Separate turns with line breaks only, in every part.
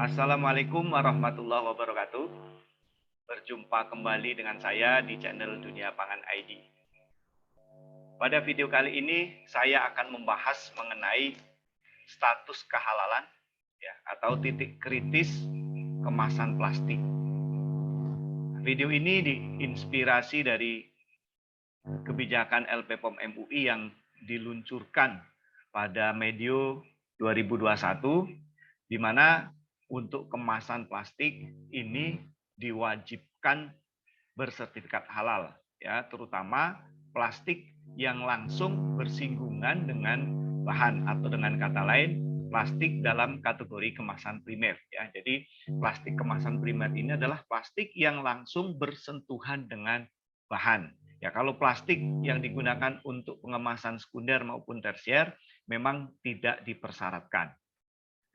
Assalamualaikum warahmatullahi wabarakatuh. Berjumpa kembali dengan saya di channel Dunia Pangan ID. Pada video kali ini saya akan membahas mengenai status kehalalan atau titik kritis kemasan plastik. Video ini diinspirasi dari kebijakan LPPOM MUI yang diluncurkan pada medio 2021, di mana untuk kemasan plastik ini diwajibkan bersertifikat halal, ya, terutama plastik yang langsung bersinggungan dengan bahan, atau dengan kata lain plastik dalam kategori kemasan primer, ya. Jadi plastik kemasan primer ini adalah plastik yang langsung bersentuhan dengan bahan. Ya, kalau plastik yang digunakan untuk pengemasan sekunder maupun tersier memang tidak dipersyaratkan.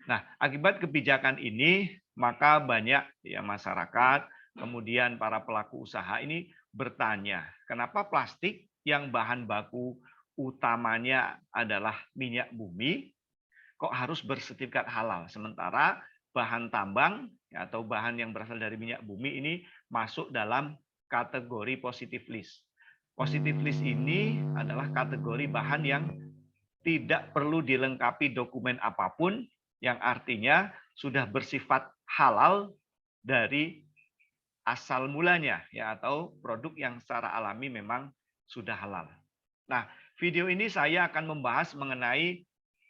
Nah, akibat kebijakan ini, maka banyak ya masyarakat, kemudian para pelaku usaha ini bertanya, kenapa plastik yang bahan baku utamanya adalah minyak bumi, kok harus bersertifikat halal, sementara bahan tambang atau bahan yang berasal dari minyak bumi ini masuk dalam kategori positive list. Positive list ini adalah kategori bahan yang tidak perlu dilengkapi dokumen apapun, yang artinya sudah bersifat halal dari asal mulanya, ya, atau produk yang secara alami memang sudah halal. Nah, video ini saya akan membahas mengenai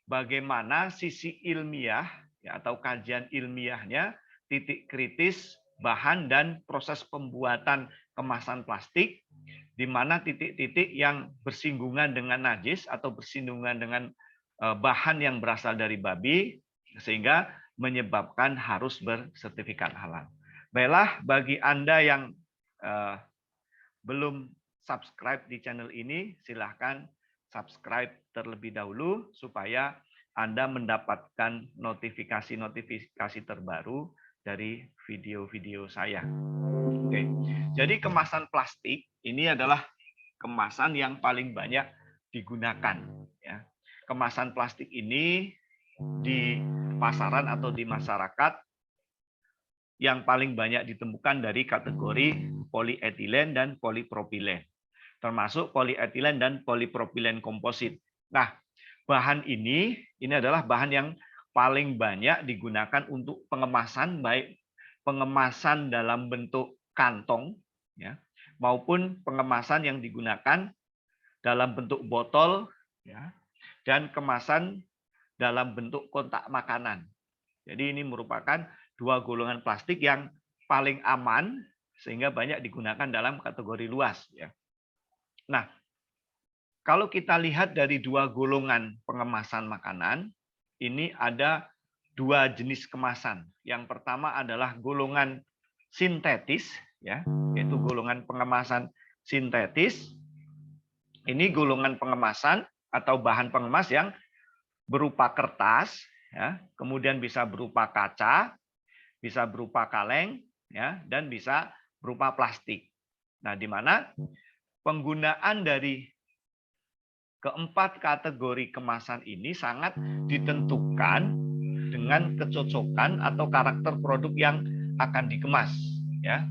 bagaimana sisi ilmiah, ya, atau kajian ilmiahnya, titik kritis bahan dan proses pembuatan kemasan plastik, di mana titik-titik yang bersinggungan dengan najis atau bersinggungan dengan bahan yang berasal dari babi, sehingga menyebabkan harus bersertifikat halal. Baiklah, bagi Anda yang belum subscribe di channel ini, silahkan subscribe terlebih dahulu supaya Anda mendapatkan notifikasi-notifikasi terbaru dari video-video saya. Oke, jadi kemasan plastik ini adalah kemasan yang paling banyak digunakan. Ya. Kemasan plastik ini di pasaran atau di masyarakat yang paling banyak ditemukan dari kategori polietilen dan polipropilen, termasuk polietilen dan polipropilen komposit. Nah, bahan ini adalah bahan yang paling banyak digunakan untuk pengemasan, baik pengemasan dalam bentuk kantong, ya, maupun pengemasan yang digunakan dalam bentuk botol, ya, dan kemasan dalam bentuk kotak makanan. Jadi ini merupakan dua golongan plastik yang paling aman sehingga banyak digunakan dalam kategori luas, ya. Nah, kalau kita lihat dari dua golongan pengemasan makanan, ini ada dua jenis kemasan. Yang pertama adalah golongan sintetis, ya, yaitu golongan pengemasan sintetis. Ini golongan pengemasan atau bahan pengemas yang berupa kertas, ya, kemudian bisa berupa kaca, bisa berupa kaleng, ya, dan bisa berupa plastik. Nah, di mana penggunaan dari keempat kategori kemasan ini sangat ditentukan dengan kecocokan atau karakter produk yang akan dikemas, ya.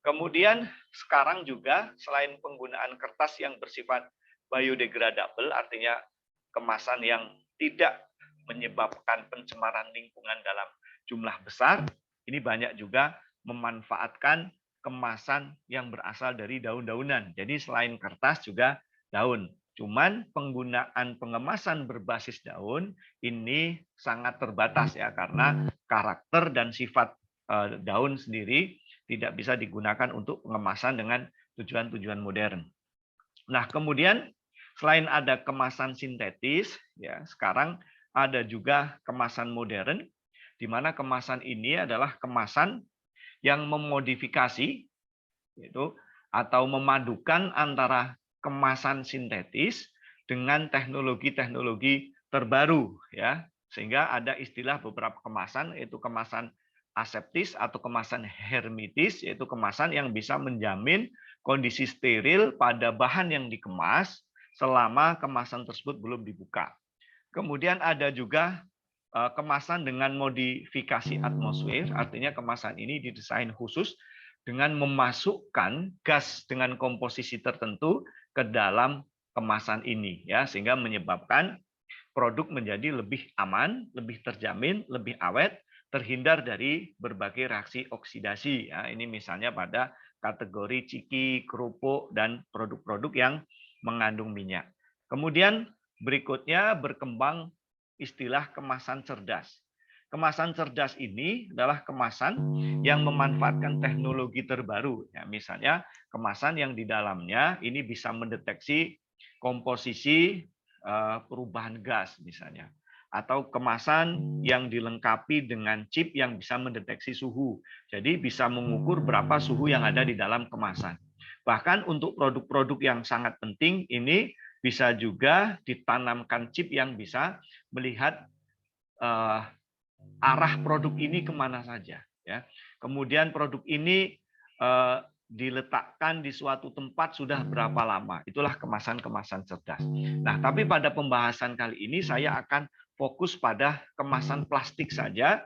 Kemudian sekarang juga selain penggunaan kertas yang bersifat biodegradable, artinya kemasan yang tidak menyebabkan pencemaran lingkungan dalam jumlah besar, ini banyak juga memanfaatkan kemasan yang berasal dari daun-daunan. Jadi selain kertas juga daun. Cuman penggunaan pengemasan berbasis daun ini sangat terbatas, ya, karena karakter dan sifat daun sendiri tidak bisa digunakan untuk pengemasan dengan tujuan-tujuan modern. Nah, kemudian selain ada kemasan sintetis, ya, sekarang ada juga kemasan modern, di mana kemasan ini adalah kemasan yang memodifikasi, yaitu atau memadukan antara kemasan sintetis dengan teknologi-teknologi terbaru, ya, sehingga ada istilah beberapa kemasan, yaitu kemasan aseptis atau kemasan hermitis, yaitu kemasan yang bisa menjamin kondisi steril pada bahan yang dikemas selama kemasan tersebut belum dibuka. Kemudian ada juga kemasan dengan modifikasi atmosfer, artinya kemasan ini didesain khusus dengan memasukkan gas dengan komposisi tertentu ke dalam kemasan ini, ya, sehingga menyebabkan produk menjadi lebih aman, lebih terjamin, lebih awet, terhindar dari berbagai reaksi oksidasi. Ya, ini misalnya pada kategori ciki, kerupuk, dan produk-produk yang mengandung minyak. Kemudian berikutnya berkembang istilah kemasan cerdas. Kemasan cerdas ini adalah kemasan yang memanfaatkan teknologi terbaru. Ya, misalnya kemasan yang di dalamnya ini bisa mendeteksi komposisi perubahan gas misalnya. Atau kemasan yang dilengkapi dengan chip yang bisa mendeteksi suhu. Jadi bisa mengukur berapa suhu yang ada di dalam kemasan. Bahkan untuk produk-produk yang sangat penting ini bisa juga ditanamkan chip yang bisa melihat arah produk ini kemana saja. Ya. Kemudian produk ini diletakkan di suatu tempat sudah berapa lama. Itulah kemasan-kemasan cerdas. Nah, tapi pada pembahasan kali ini saya akan fokus pada kemasan plastik saja.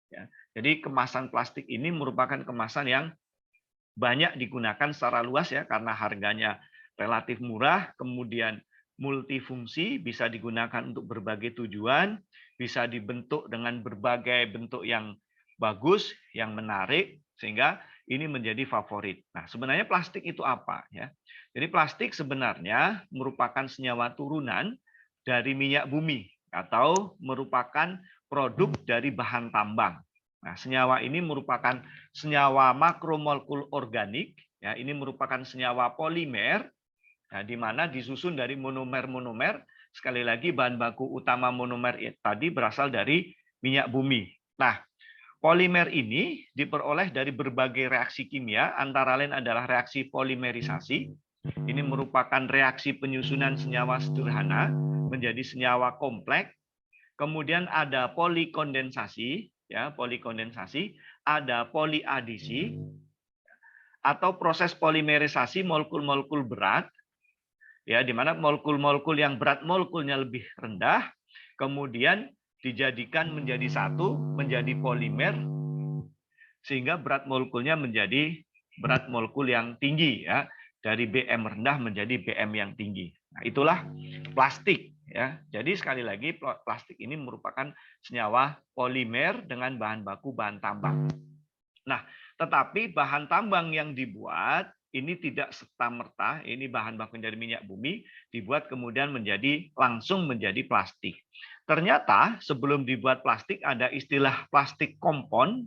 Ya. Jadi kemasan plastik ini merupakan kemasan yang banyak digunakan secara luas ya karena harganya relatif murah, kemudian multifungsi, bisa digunakan untuk berbagai tujuan, bisa dibentuk dengan berbagai bentuk yang bagus, yang menarik, sehingga ini menjadi favorit. Nah, sebenarnya plastik itu apa ya? Jadi plastik sebenarnya merupakan senyawa turunan dari minyak bumi atau merupakan produk dari bahan tambang. Nah, senyawa ini merupakan senyawa makromolekul organik, ya, ini merupakan senyawa polimer, ya, di mana disusun dari monomer-monomer. Sekali lagi bahan baku utama monomer tadi berasal dari minyak bumi. Nah, polimer ini diperoleh dari berbagai reaksi kimia, antara lain adalah reaksi polimerisasi. Ini merupakan reaksi penyusunan senyawa sederhana menjadi senyawa kompleks. Kemudian ada polikondensasi, ya, polikondensasi, ada poliadisi atau proses polimerisasi molekul-molekul berat, ya, di mana molekul-molekul yang berat molekulnya lebih rendah, kemudian dijadikan menjadi satu, menjadi polimer, sehingga berat molekulnya menjadi berat molekul yang tinggi, ya, dari BM rendah menjadi BM yang tinggi. Nah, itulah plastik. Ya, jadi sekali lagi plastik ini merupakan senyawa polimer dengan bahan baku bahan tambang. Nah, tetapi bahan tambang yang dibuat ini tidak serta-merta, ini bahan baku dari minyak bumi, dibuat kemudian langsung menjadi plastik. Ternyata sebelum dibuat plastik ada istilah plastik kompon,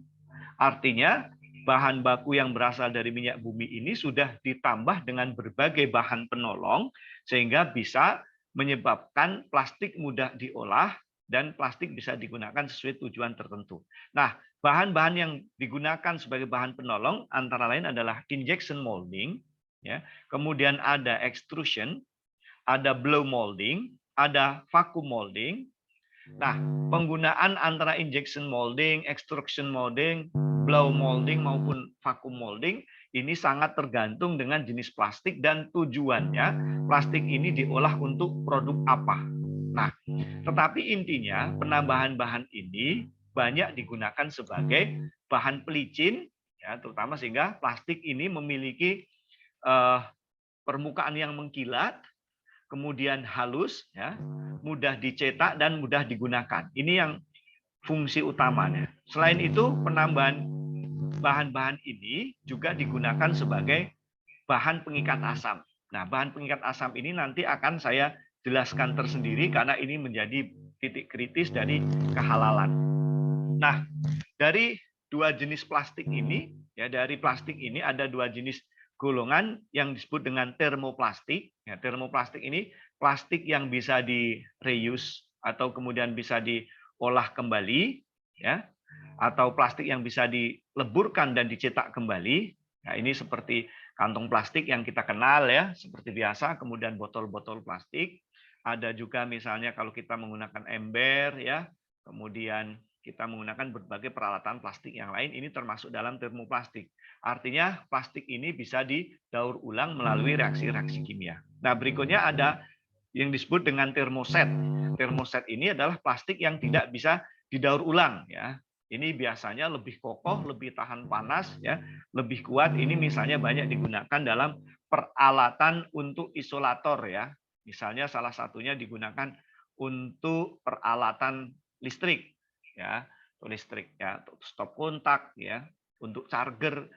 artinya bahan baku yang berasal dari minyak bumi ini sudah ditambah dengan berbagai bahan penolong sehingga bisa menyebabkan plastik mudah diolah dan plastik bisa digunakan sesuai tujuan tertentu. Nah, bahan-bahan yang digunakan sebagai bahan penolong antara lain adalah injection molding, ya, kemudian ada extrusion, ada blow molding, ada vacuum molding. Nah, penggunaan antara injection molding, extrusion molding, blow molding maupun vacuum molding ini sangat tergantung dengan jenis plastik dan tujuannya plastik ini diolah untuk produk apa. Nah, tetapi intinya penambahan bahan ini banyak digunakan sebagai bahan pelicin, ya, terutama sehingga plastik ini memiliki permukaan yang mengkilat, kemudian halus, ya, mudah dicetak dan mudah digunakan. Ini yang fungsi utamanya. Selain itu, penambahan bahan-bahan ini juga digunakan sebagai bahan pengikat asam. Nah, bahan pengikat asam ini nanti akan saya jelaskan tersendiri karena ini menjadi titik kritis dari kehalalan. Nah, dari dua jenis plastik ini, ya, dari plastik ini ada dua jenis golongan yang disebut dengan termoplastik. Ya, termoplastik ini plastik yang bisa di-reuse atau kemudian bisa diolah kembali, ya, atau plastik yang bisa dileburkan dan dicetak kembali. Nah, ini seperti kantong plastik yang kita kenal, ya, seperti biasa, kemudian botol-botol plastik. Ada juga misalnya kalau kita menggunakan ember, ya, kemudian kita menggunakan berbagai peralatan plastik yang lain, ini termasuk dalam termoplastik. Artinya plastik ini bisa didaur ulang melalui reaksi-reaksi kimia. Nah, berikutnya ada yang disebut dengan termoset. Termoset ini adalah plastik yang tidak bisa didaur ulang ya. Ini biasanya lebih kokoh, lebih tahan panas ya, lebih kuat. Ini misalnya banyak digunakan dalam peralatan untuk isolator ya. Misalnya salah satunya digunakan untuk peralatan listrik ya, untuk stop kontak ya, untuk charger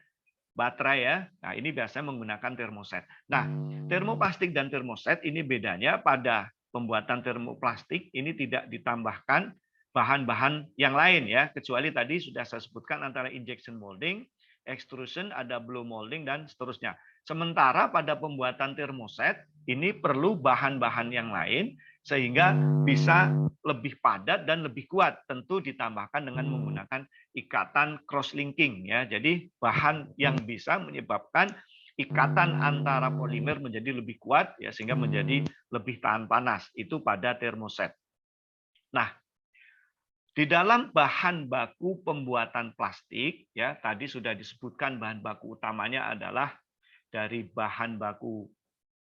baterai ya. Nah, ini biasanya menggunakan termoset. Nah, termoplastik dan termoset ini bedanya pada pembuatan termoplastik ini tidak ditambahkan bahan-bahan yang lain ya, kecuali tadi sudah saya sebutkan antara injection molding, extrusion, ada blow molding dan seterusnya. Sementara pada pembuatan termoset ini perlu bahan-bahan yang lain sehingga bisa lebih padat dan lebih kuat, tentu ditambahkan dengan menggunakan ikatan cross linking ya. Jadi bahan yang bisa menyebabkan ikatan antara polimer menjadi lebih kuat ya, sehingga menjadi lebih tahan panas. Itu pada termoset. Nah, di dalam bahan baku pembuatan plastik ya, tadi sudah disebutkan bahan baku utamanya adalah dari bahan baku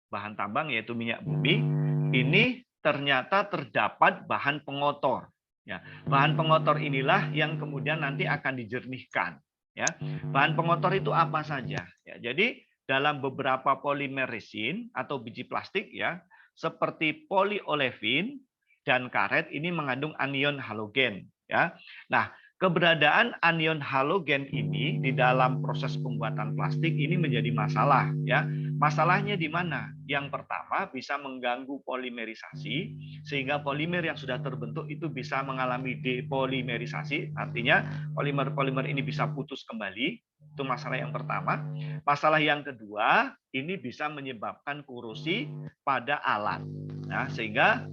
bahan tambang yaitu minyak bumi. Ini ternyata terdapat bahan pengotor. Ya, bahan pengotor inilah yang kemudian nanti akan dijernihkan. Ya, bahan pengotor itu apa saja? Ya, jadi dalam beberapa polimer resin atau biji plastik ya, seperti polyolefin dan karet ini mengandung anion halogen. Ya, nah keberadaan anion halogen ini di dalam proses pembuatan plastik ini menjadi masalah. Ya, masalahnya di mana? Yang pertama bisa mengganggu polimerisasi sehingga polimer yang sudah terbentuk itu bisa mengalami depolimerisasi, artinya polimer-polimer ini bisa putus kembali. Itu masalah yang pertama. Masalah yang kedua, ini bisa menyebabkan korosi pada alat. Nah, sehingga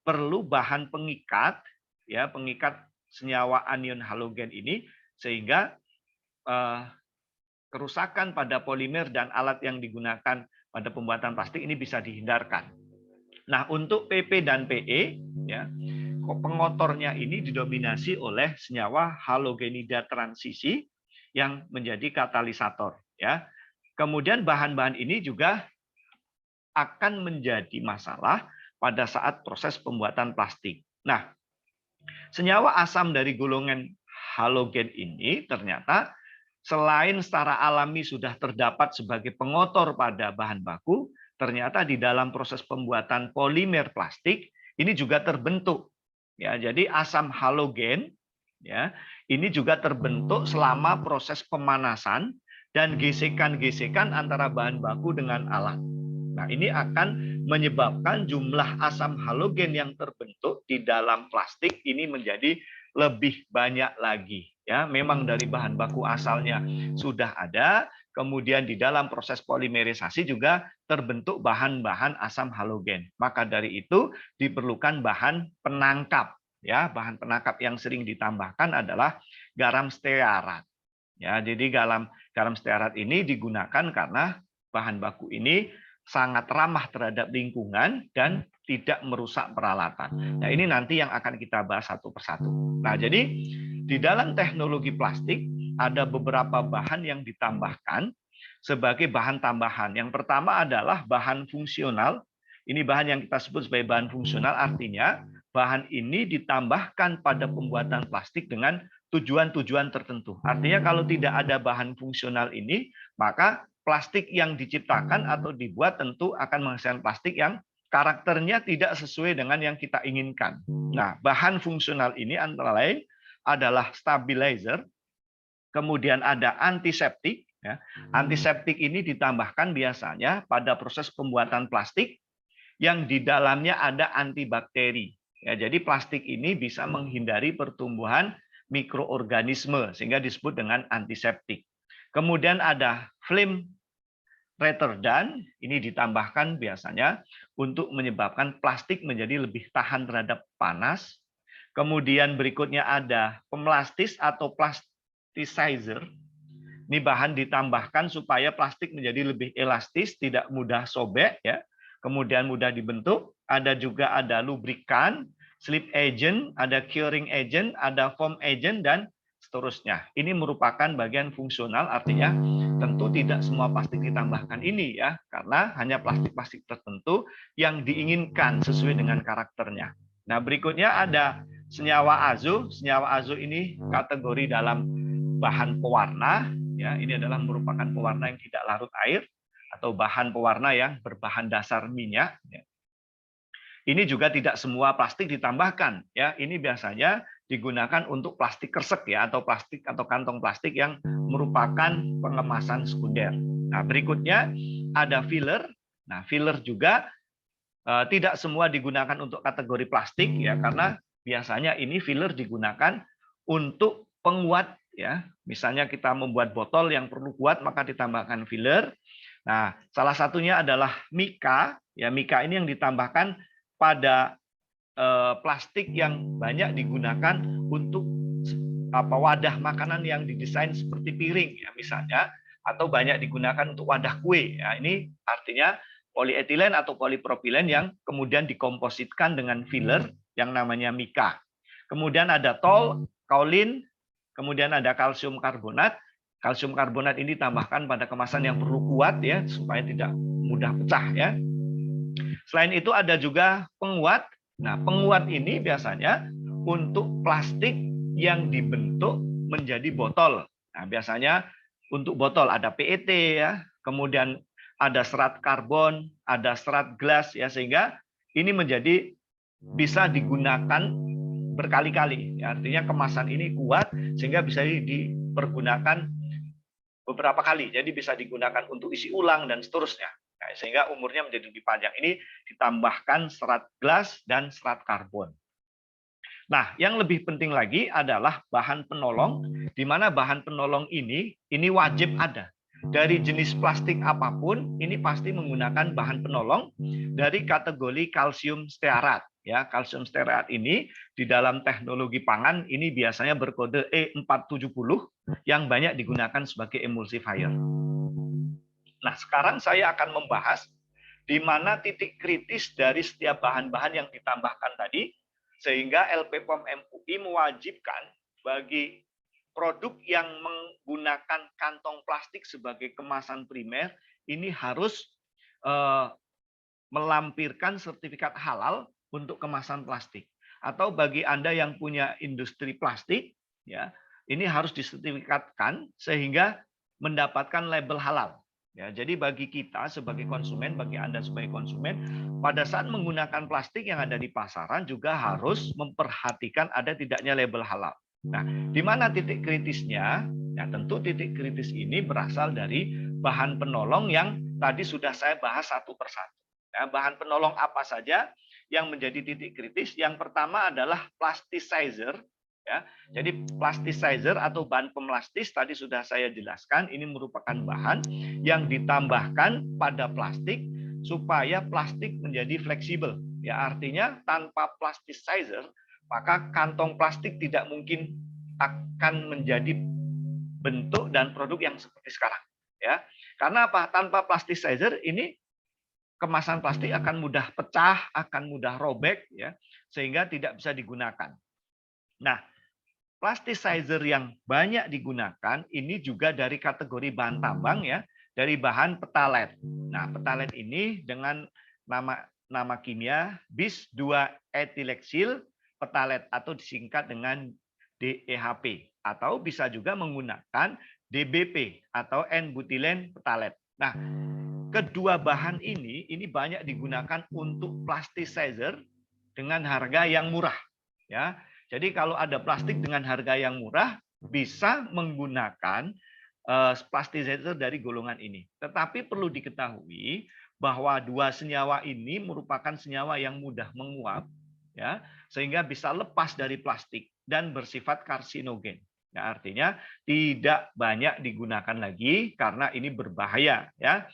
perlu bahan pengikat ya, pengikat senyawa anion halogen ini sehingga kerusakan pada polimer dan alat yang digunakan pada pembuatan plastik ini bisa dihindarkan. Nah, untuk PP dan PE ya, pengotornya ini didominasi oleh senyawa halogenida transisi yang menjadi katalisator ya. Kemudian bahan-bahan ini juga akan menjadi masalah pada saat proses pembuatan plastik. Nah, senyawa asam dari golongan halogen ini ternyata selain secara alami sudah terdapat sebagai pengotor pada bahan baku, ternyata di dalam proses pembuatan polimer plastik ini juga terbentuk. Ya, jadi asam halogen ya, ini juga terbentuk selama proses pemanasan dan gesekan-gesekan antara bahan baku dengan alat. Nah, ini akan menyebabkan jumlah asam halogen yang terbentuk di dalam plastik ini menjadi lebih banyak lagi. Ya, memang dari bahan baku asalnya sudah ada, kemudian di dalam proses polimerisasi juga terbentuk bahan-bahan asam halogen. Maka dari itu diperlukan bahan penangkap. Ya, bahan penangkap yang sering ditambahkan adalah garam stearat. Ya, jadi garam stearat ini digunakan karena bahan baku ini sangat ramah terhadap lingkungan dan tidak merusak peralatan. Nah, ini nanti yang akan kita bahas satu persatu. Nah, jadi di dalam teknologi plastik ada beberapa bahan yang ditambahkan sebagai bahan tambahan. Yang pertama adalah bahan fungsional. Ini bahan yang kita sebut sebagai bahan fungsional, artinya bahan ini ditambahkan pada pembuatan plastik dengan tujuan-tujuan tertentu. Artinya kalau tidak ada bahan fungsional ini, maka plastik yang diciptakan atau dibuat tentu akan menghasilkan plastik yang karakternya tidak sesuai dengan yang kita inginkan. Nah, bahan fungsional ini antara lain adalah stabilizer, kemudian ada antiseptik. Ya. Antiseptik ini ditambahkan biasanya pada proses pembuatan plastik yang di dalamnya ada antibakteri. Ya, jadi plastik ini bisa menghindari pertumbuhan mikroorganisme sehingga disebut dengan antiseptik. Kemudian ada flame retardant, ini ditambahkan biasanya untuk menyebabkan plastik menjadi lebih tahan terhadap panas. Kemudian berikutnya ada pemelastis atau plasticizer. Ini bahan ditambahkan supaya plastik menjadi lebih elastis, tidak mudah sobek ya. Kemudian mudah dibentuk. Ada juga ada lubrikan, slip agent, ada curing agent, ada foam agent dan seterusnya. Ini merupakan bagian fungsional, artinya tentu tidak semua plastik ditambahkan ini ya, karena hanya plastik-plastik tertentu yang diinginkan sesuai dengan karakternya. Nah, berikutnya ada senyawa azo. Senyawa azo ini kategori dalam bahan pewarna, ya. Ini adalah merupakan pewarna yang tidak larut air atau bahan pewarna yang berbahan dasar minyak. Ya. Ini juga tidak semua plastik ditambahkan, ya. Ini biasanya digunakan untuk plastik kresek, ya, atau plastik atau kantong plastik yang merupakan pengemasan sekunder. Nah, berikutnya ada filler. Nah, filler juga tidak semua digunakan untuk kategori plastik, ya, karena biasanya ini filler digunakan untuk penguat, ya. Misalnya kita membuat botol yang perlu kuat maka ditambahkan filler. Nah, salah satunya adalah mika, ya. Mika ini yang ditambahkan pada plastik yang banyak digunakan untuk wadah makanan yang didesain seperti piring, ya, misalnya, atau banyak digunakan untuk wadah kue. Ya, ini artinya polietilen atau polipropilen yang kemudian dikompositkan dengan filler yang namanya mika. Kemudian ada tol, kaolin, kemudian ada kalsium karbonat. Kalsium karbonat ini ditambahkan pada kemasan yang perlu kuat, ya, supaya tidak mudah pecah, ya. Selain itu ada juga penguat. Nah, penguat ini biasanya untuk plastik yang dibentuk menjadi botol. Nah, biasanya untuk botol ada PET, ya, kemudian ada serat karbon, ada serat gelas, ya, sehingga ini menjadi bisa digunakan berkali-kali. Ya, artinya kemasan ini kuat sehingga bisa dipergunakan beberapa kali. Jadi bisa digunakan untuk isi ulang dan seterusnya. Nah, sehingga umurnya menjadi lebih panjang. Ini ditambahkan serat gelas dan serat karbon. Nah, yang lebih penting lagi adalah bahan penolong, di mana bahan penolong ini wajib ada. Dari jenis plastik apapun, ini pasti menggunakan bahan penolong dari kategori kalsium stearat. Ya, kalsium stearat ini di dalam teknologi pangan ini biasanya berkode E470 yang banyak digunakan sebagai emulsifier. Nah, sekarang saya akan membahas di mana titik kritis dari setiap bahan-bahan yang ditambahkan tadi, sehingga LPPOM MUI mewajibkan bagi produk yang menggunakan kantong plastik sebagai kemasan primer, ini harus melampirkan sertifikat halal untuk kemasan plastik. Atau bagi Anda yang punya industri plastik, ya, ini harus disertifikatkan sehingga mendapatkan label halal. Ya, jadi bagi kita sebagai konsumen, bagi Anda sebagai konsumen, pada saat menggunakan plastik yang ada di pasaran juga harus memperhatikan ada tidaknya label halal. Nah, di mana titik kritisnya? Ya, tentu titik kritis ini berasal dari bahan penolong yang tadi sudah saya bahas satu persatu. Ya, bahan penolong apa saja yang menjadi titik kritis? Yang pertama adalah plasticizer. Ya, jadi plasticizer atau bahan pemlastis tadi sudah saya jelaskan, ini merupakan bahan yang ditambahkan pada plastik supaya plastik menjadi fleksibel. Ya, artinya tanpa plasticizer maka kantong plastik tidak mungkin akan menjadi bentuk dan produk yang seperti sekarang. Ya, karena apa? Tanpa plasticizer ini kemasan plastik akan mudah pecah, akan mudah robek, ya, sehingga tidak bisa digunakan. Nah, plasticizer yang banyak digunakan ini juga dari kategori bahan tambang, ya, dari bahan petalet. Nah, petalet ini dengan nama kimia bis 2 etileksil petalet atau disingkat dengan DEHP, atau bisa juga menggunakan DBP atau N-butilen petalet. Nah, kedua bahan ini banyak digunakan untuk plasticizer dengan harga yang murah, ya. Jadi kalau ada plastik dengan harga yang murah bisa menggunakan plasticizer dari golongan ini. Tetapi perlu diketahui bahwa dua senyawa ini merupakan senyawa yang mudah menguap, ya, sehingga bisa lepas dari plastik dan bersifat karsinogen. Ya, artinya tidak banyak digunakan lagi karena ini berbahaya, ya.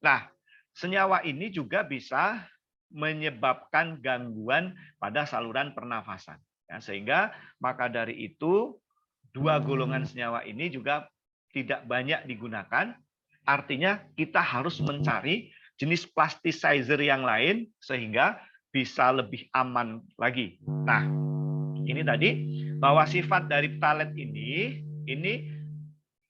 Nah, senyawa ini juga bisa menyebabkan gangguan pada saluran pernafasan. Ya, sehingga maka dari itu dua golongan senyawa ini juga tidak banyak digunakan. Artinya kita harus mencari jenis plasticizer yang lain sehingga bisa lebih aman lagi. Nah, ini tadi bahwa sifat dari petalet ini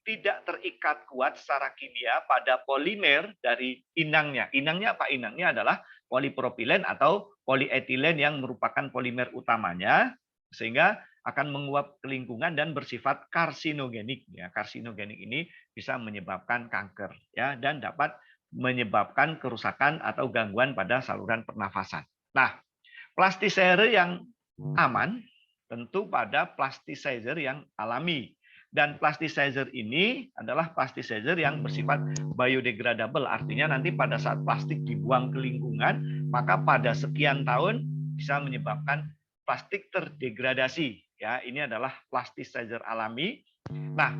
tidak terikat kuat secara kimia pada polimer dari inangnya. Inangnya apa? Inangnya adalah polipropilen atau polietilen yang merupakan polimer utamanya. sehingga akan menguap ke lingkungan dan bersifat karsinogenik. Ya, karsinogenik ini bisa menyebabkan kanker, ya, dan dapat menyebabkan kerusakan atau gangguan pada saluran pernafasan. Nah, plasticizer yang aman tentu pada plasticizer yang alami. Dan plasticizer ini adalah plasticizer yang bersifat biodegradable. Artinya nanti pada saat plastik dibuang ke lingkungan, maka pada sekian tahun bisa menyebabkan plastik terdegradasi. Ya, ini adalah plasticizer alami. Nah,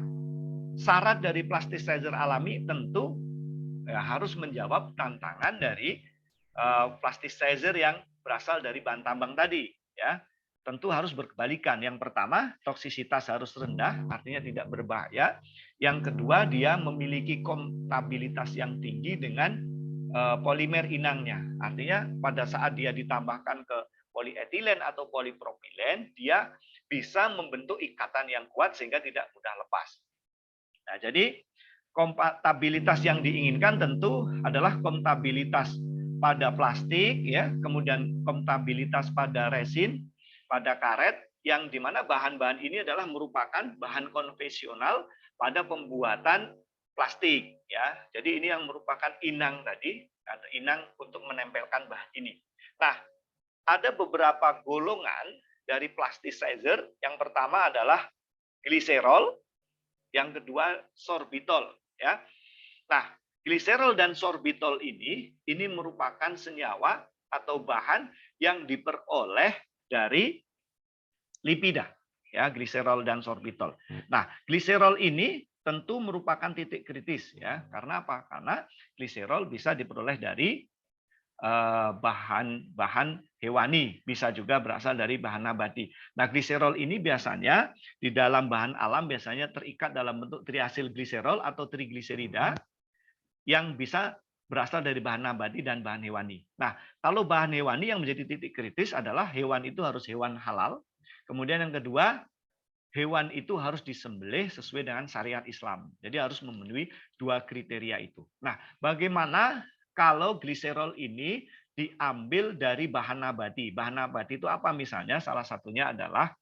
syarat dari plasticizer alami tentu harus menjawab tantangan dari plasticizer yang berasal dari bahan tambang tadi, ya. Tentu harus berkebalikan. Yang pertama, toksisitas harus rendah, artinya tidak berbahaya. Yang kedua, dia memiliki kompatibilitas yang tinggi dengan polimer inangnya. Artinya pada saat dia ditambahkan ke polietilen atau polipropilen, dia bisa membentuk ikatan yang kuat sehingga tidak mudah lepas. Nah, jadi kompatibilitas yang diinginkan tentu adalah kompatibilitas pada plastik, ya, kemudian kompatibilitas pada resin, pada karet, yang dimana bahan-bahan ini adalah merupakan bahan konvensional pada pembuatan plastik, ya. Jadi ini yang merupakan inang tadi, atau inang untuk menempelkan bahan ini. Nah, ada beberapa golongan dari plasticizer. Yang pertama adalah gliserol, yang kedua sorbitol, ya. Nah, gliserol dan sorbitol ini merupakan senyawa atau bahan yang diperoleh dari lipida, ya, gliserol dan sorbitol. Nah, gliserol ini tentu merupakan titik kritis, ya. Karena apa? Karena gliserol bisa diperoleh dari bahan-bahan hewani, bisa juga berasal dari bahan nabati. Nah, gliserol ini biasanya di dalam bahan alam biasanya terikat dalam bentuk triasil gliserol atau trigliserida yang bisa berasal dari bahan nabati dan bahan hewani. Nah, kalau bahan hewani yang menjadi titik kritis adalah hewan itu harus hewan halal. Kemudian yang kedua, hewan itu harus disembelih sesuai dengan syariat Islam. Jadi harus memenuhi dua kriteria itu. Nah, bagaimana kalau gliserol ini diambil dari bahan nabati? Bahan nabati itu apa misalnya? Salah satunya adalah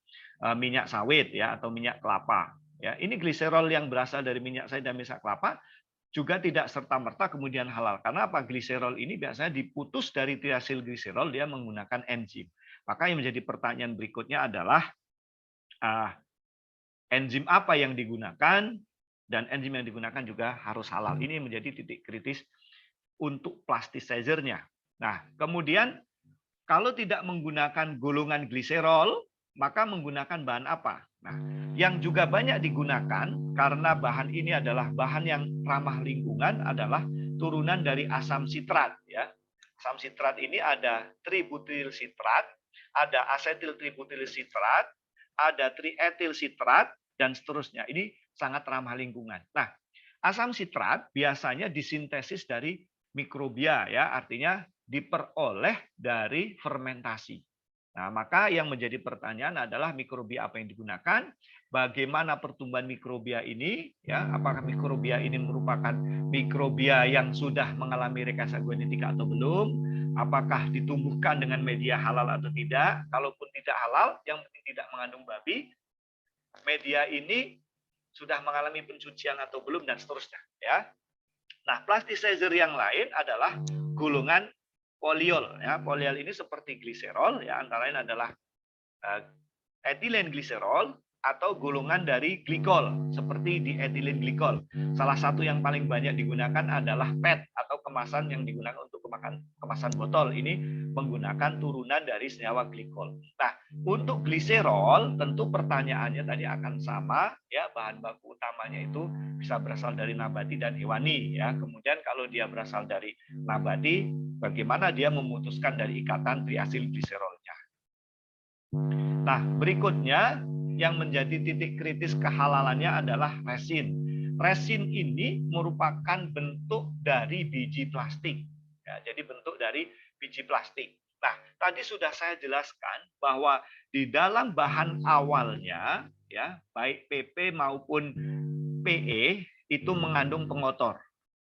minyak sawit, ya, atau minyak kelapa. Ya, ini gliserol yang berasal dari minyak sawit dan minyak kelapa juga tidak serta-merta kemudian halal. Karena apa? Gliserol ini biasanya diputus dari triasil gliserol, dia menggunakan enzim. Maka yang menjadi pertanyaan berikutnya adalah enzim apa yang digunakan, dan enzim yang digunakan juga harus halal. Ini menjadi titik kritis untuk plasticizernya. Nah, kemudian kalau tidak menggunakan golongan gliserol, maka menggunakan bahan apa? Nah, yang juga banyak digunakan karena bahan ini adalah bahan yang ramah lingkungan adalah turunan dari asam sitrat, ya. Asam sitrat ini ada tributyl sitrat, ada asetil tributyl sitrat, ada trietil sitrat, dan seterusnya. Ini sangat ramah lingkungan. Nah, asam sitrat biasanya disintesis dari mikrobia, ya, artinya diperoleh dari fermentasi. Nah, maka yang menjadi pertanyaan adalah mikrobia apa yang digunakan, bagaimana pertumbuhan mikrobia ini, ya, apakah mikrobia ini merupakan mikrobia yang sudah mengalami rekayasa genetika atau belum, apakah ditumbuhkan dengan media halal atau tidak, kalaupun tidak halal, yang penting tidak mengandung babi, media ini sudah mengalami pencucian atau belum, dan seterusnya, ya. Nah, plasticizer yang lain adalah golongan poliol, ya. Poliol ini seperti gliserol, ya, antara lain adalah etilen gliserol atau golongan dari glikol seperti di etilen glikol. Salah satu yang paling banyak digunakan adalah PET atau kemasan yang digunakan untuk kemasan botol. Ini menggunakan turunan dari senyawa glikol. Nah, untuk gliserol tentu pertanyaannya tadi akan sama, ya, bahan baku utamanya itu bisa berasal dari nabati dan hewani, ya. Kemudian kalau dia berasal dari nabati, bagaimana dia memutuskan dari ikatan triasil gliserolnya. Nah, berikutnya yang menjadi titik kritis kehalalannya adalah resin. Resin ini merupakan bentuk dari biji plastik. Ya, jadi bentuk dari biji plastik. Nah, tadi sudah saya jelaskan bahwa di dalam bahan awalnya, ya, baik PP maupun PE itu mengandung pengotor,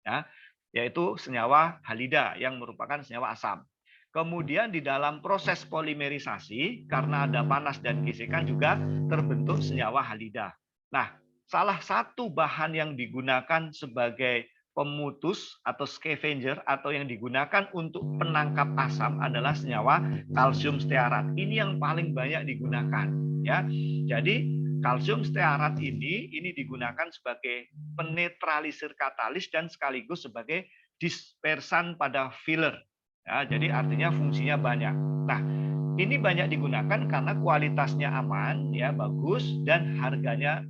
ya, yaitu senyawa halida yang merupakan senyawa asam. Kemudian di dalam proses polimerisasi, karena ada panas dan gesekan juga terbentuk senyawa halida. Nah, salah satu bahan yang digunakan sebagai pemutus atau scavenger atau yang digunakan untuk penangkap asam adalah senyawa kalsium stearat. Ini yang paling banyak digunakan, ya. Jadi kalsium stearat ini digunakan sebagai penetralisir katalis dan sekaligus sebagai dispersan pada filler. Ya, jadi artinya fungsinya banyak. Nah, ini banyak digunakan karena kualitasnya aman, ya bagus, dan harganya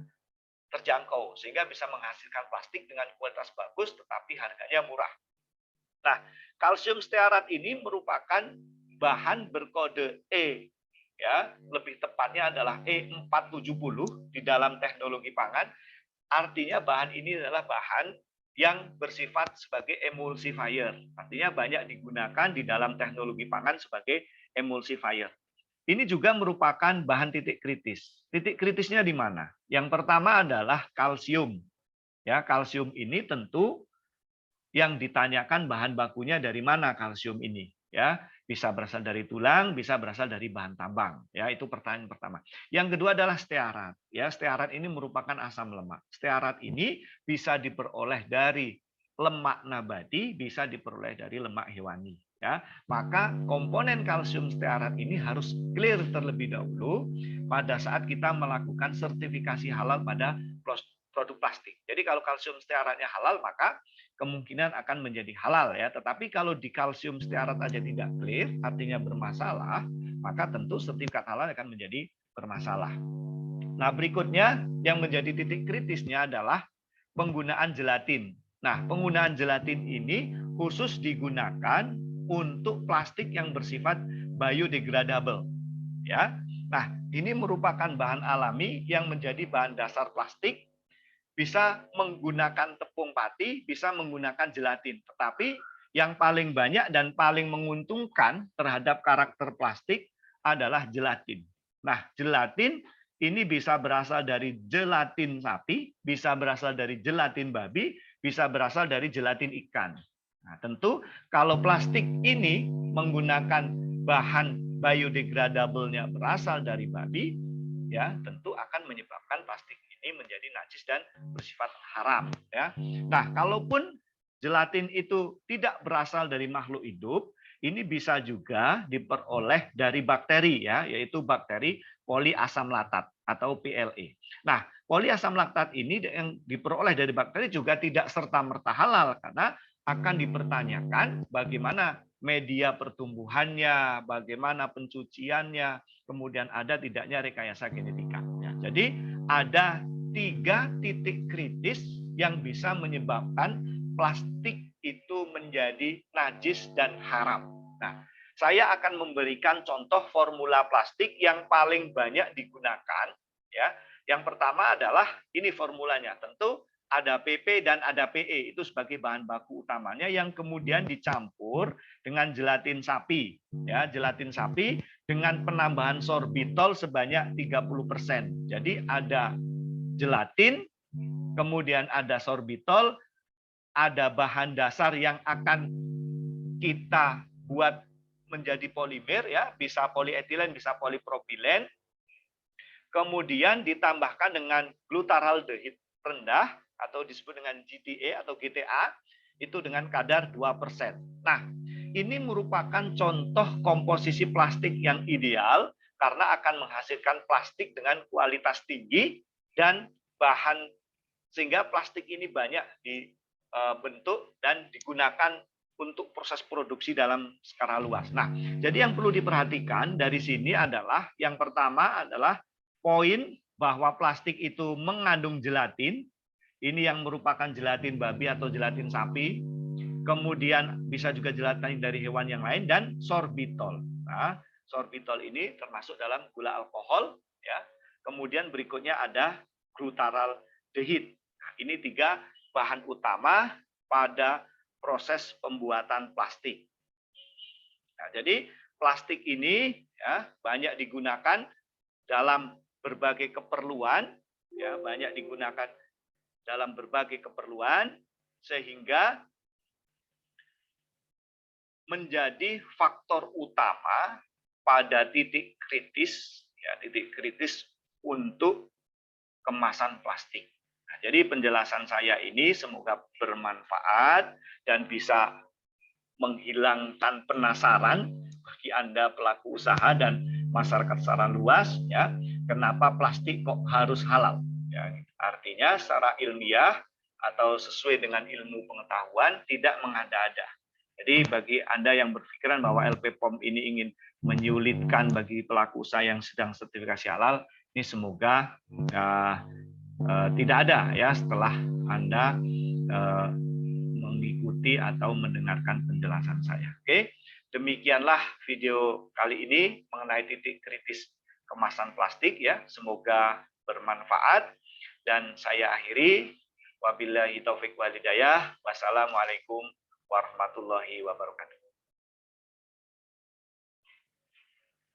terjangkau sehingga bisa menghasilkan plastik dengan kualitas bagus tetapi harganya murah. Nah, kalsium stearat ini merupakan bahan berkode E, ya, lebih tepatnya adalah E470 di dalam teknologi pangan. Artinya bahan ini adalah bahan yang bersifat sebagai emulsifier. Artinya banyak digunakan di dalam teknologi pangan sebagai emulsifier. Ini juga merupakan bahan titik kritis. Titik kritisnya di mana? Yang pertama adalah kalsium. Ya, kalsium ini tentu yang ditanyakan bahan bakunya dari mana kalsium ini. Ya, bisa berasal dari tulang, bisa berasal dari bahan tambang. Ya, itu pertanyaan pertama. Yang kedua adalah stearat. Ya, stearat ini merupakan asam lemak. Stearat ini bisa diperoleh dari lemak nabati, bisa diperoleh dari lemak hewani. Ya, maka komponen kalsium stearat ini harus clear terlebih dahulu pada saat kita melakukan sertifikasi halal pada produk plastik. Jadi kalau kalsium stearatnya halal, maka kemungkinan akan menjadi halal ya. Tetapi kalau di kalsium stearat aja tidak clear, artinya bermasalah, maka tentu sertifikat halal akan menjadi bermasalah. Nah, berikutnya yang menjadi titik kritisnya adalah penggunaan gelatin. Nah, penggunaan gelatin ini khusus digunakan untuk plastik yang bersifat biodegradable. Ya. Nah, ini merupakan bahan alami yang menjadi bahan dasar plastik, bisa menggunakan tepung pati, bisa menggunakan gelatin. Tetapi yang paling banyak dan paling menguntungkan terhadap karakter plastik adalah gelatin. Nah, gelatin ini bisa berasal dari gelatin sapi, bisa berasal dari gelatin babi, bisa berasal dari gelatin ikan. Nah, tentu kalau plastik ini menggunakan bahan biodegradable-nya berasal dari babi, ya tentu akan menyebabkan plastik ini menjadi najis dan bersifat haram. Ya. Nah, kalaupun gelatin itu tidak berasal dari makhluk hidup, ini bisa juga diperoleh dari bakteri, ya, yaitu bakteri poliasam laktat atau PLA. Nah, poliasam laktat ini yang diperoleh dari bakteri juga tidak serta-merta halal karena akan dipertanyakan bagaimana media pertumbuhannya, bagaimana pencuciannya, kemudian ada tidaknya rekayasa genetika. Ya, jadi ada 3 titik kritis yang bisa menyebabkan plastik itu menjadi najis dan haram. Nah, saya akan memberikan contoh formula plastik yang paling banyak digunakan. Ya, yang pertama adalah ini formulanya. Tentu ada PP dan ada PE itu sebagai bahan baku utamanya yang kemudian dicampur dengan gelatin sapi. Ya, gelatin sapi dengan penambahan sorbitol sebanyak 30%. Jadi ada gelatin, kemudian ada sorbitol, ada bahan dasar yang akan kita buat menjadi polimer ya, bisa polietilen, bisa polipropilen. Kemudian ditambahkan dengan glutaraldehid rendah atau disebut dengan GTA atau GTA itu dengan kadar 2%. Nah, ini merupakan contoh komposisi plastik yang ideal karena akan menghasilkan plastik dengan kualitas tinggi dan bahan sehingga plastik ini banyak dibentuk dan digunakan untuk proses produksi dalam skala luas. Nah, jadi yang perlu diperhatikan dari sini adalah yang pertama adalah poin bahwa plastik itu mengandung gelatin, ini yang merupakan gelatin babi atau gelatin sapi, kemudian bisa juga gelatin dari hewan yang lain, dan sorbitol. Nah, sorbitol ini termasuk dalam gula alkohol, ya. Kemudian berikutnya ada glutaraldehid. Nah, ini 3 bahan utama pada proses pembuatan plastik. Nah, jadi plastik ini ya banyak digunakan dalam berbagai keperluan, ya banyak digunakan dalam berbagai keperluan sehingga menjadi faktor utama pada titik kritis, ya, titik kritis untuk kemasan plastik. Nah, jadi penjelasan saya ini semoga bermanfaat dan bisa menghilangkan penasaran bagi Anda pelaku usaha dan masyarakat secara luas, ya, kenapa plastik kok harus halal, ya. Artinya secara ilmiah atau sesuai dengan ilmu pengetahuan, tidak mengada-ada. Jadi bagi Anda yang berpikiran bahwa LP POM ini ingin menyulitkan bagi pelaku usaha yang sedang sertifikasi halal, ini semoga tidak ada, ya, setelah Anda mengikuti atau mendengarkan penjelasan saya. Oke, demikianlah video kali ini mengenai titik kritis kemasan plastik, ya. Semoga bermanfaat dan saya akhiri. Wabillahi taufik wal hidayah. Wassalamualaikum warahmatullahi wabarakatuh.